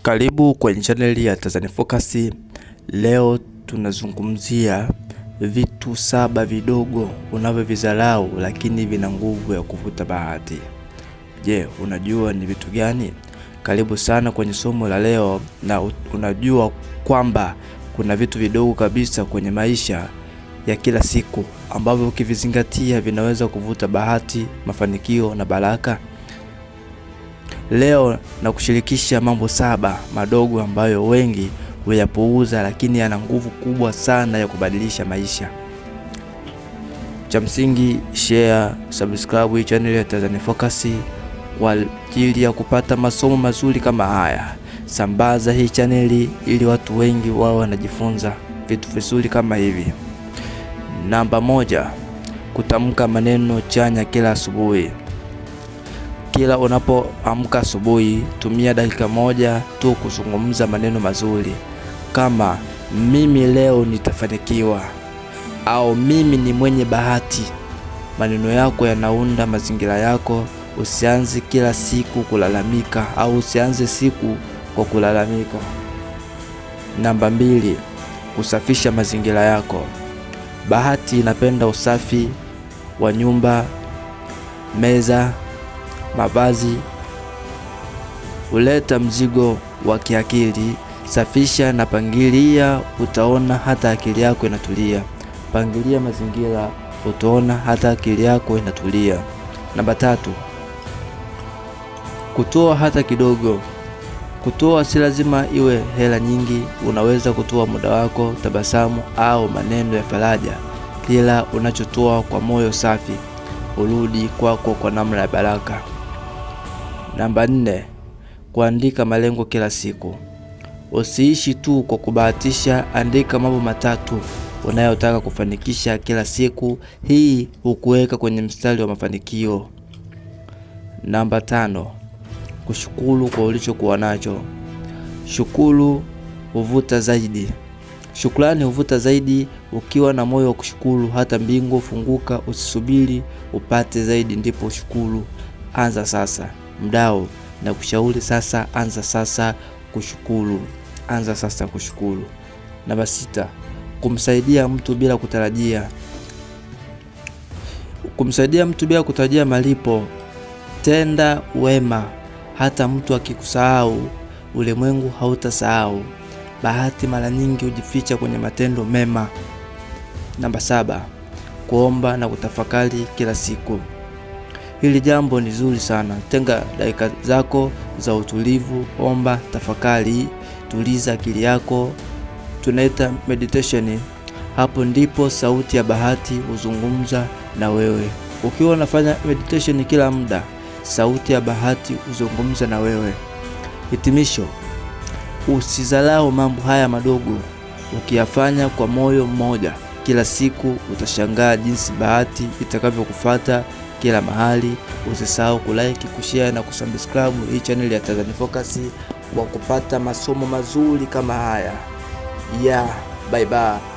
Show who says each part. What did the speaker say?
Speaker 1: Karibu kwenye channel ya Tanzania Focus. Leo tunazungumzia vitu 7 vidogo unavyovizarau lakini vina nguvu ya kuvuta bahati. Je, unajua ni vitu gani? Karibu sana kwenye somo la leo, na unajua kwamba kuna vitu vidogo kabisa kwenye maisha ya kila siku ambavyo ukivizingatia vinaweza kuvuta bahati, mafanikio na baraka. Leo na kushirikisha mambo 7 madogo ambayo wengi huyapuuza, lakini yana nguvu kubwa sana ya kubadilisha maisha. Cha msingi, share, subscribe hii channel ya Tanzania Focus kwa ajili ya kupata masomo mazuri kama haya. Sambaza hii channel ili watu wengi wao wanajifunza vitu vizuri kama hivi. Namba 1, kutamka maneno chanya kila asubuhi. Kila unapoamka asubuhi, tumia dakika 1 tu kuzungumza maneno mazuri kama mimi leo nitafanikiwa au mimi ni mwenye bahati. Maneno yako yanaunda mazingira yako. Usianze kila siku kulalamika au usianze siku kwa kulalamika. Namba 2, kusafisha mazingira yako. Bahati inapenda usafi wa nyumba, meza, mavazi. Huleta mzigo wa kiakili. Safisha na pangilia, utaona hata akili yako inatulia. Pangilia mazingira, utaona hata akili yako inatulia. Namba 3, kutoa hata kidogo. Kutoa si lazima iwe hela nyingi. Unaweza kutoa muda wako, tabasamu au maneno ya faraja. Kila unachotoa kwa moyo safi urudi kwako kwa namna ya baraka. Namba 4, kuandika malengo kila siku. Usiishi tu kwa kubahatisha, andika mambo 3 unayotaka kufanikisha kila siku. Hii hukuweka kwenye mstari wa mafanikio. Namba 5, kushukuru kwa ulichokuwa nacho. Shukuru huvuta zaidi. Shukrani huvuta zaidi. Ukiwa na moyo wa kushukuru, hata mbingu funguka. Usisubiri upate zaidi ndipo ushukuru. Anza sasa. Mdau na kushauri sasa, anza sasa kushukuru. Anza sasa kushukuru. Namba 6, kumsaidia mtu bila kutarajia. Kumsaidia mtu bila kutarajia malipo. Tenda wema, hata mtu akikusahau, ulimwengu hautasahau. Bahati mara nyingi hujificha kwenye matendo mema. Namba 7, kuomba na kutafakari kila siku. Hili jambo ni zuri sana. Tenga dakika zako za utulivu, omba, tafakari, tuliza akili yako. Tunaita meditation. Hapo ndipo sauti ya bahati huzungumza na wewe. Ukiwa unafanya meditation kila muda, sauti ya bahati huzungumza na wewe. Hitimisho, usidharau mambo haya madogo. Ukiyafanya kwa moyo mmoja kila siku, utashangaa jinsi bahati itakavyokufuata kila mahali. Usisahau kulike, kushare na kusubscribe hii channel ya Tanzania Focus kwa kupata masomo mazuri kama haya. Bye bye.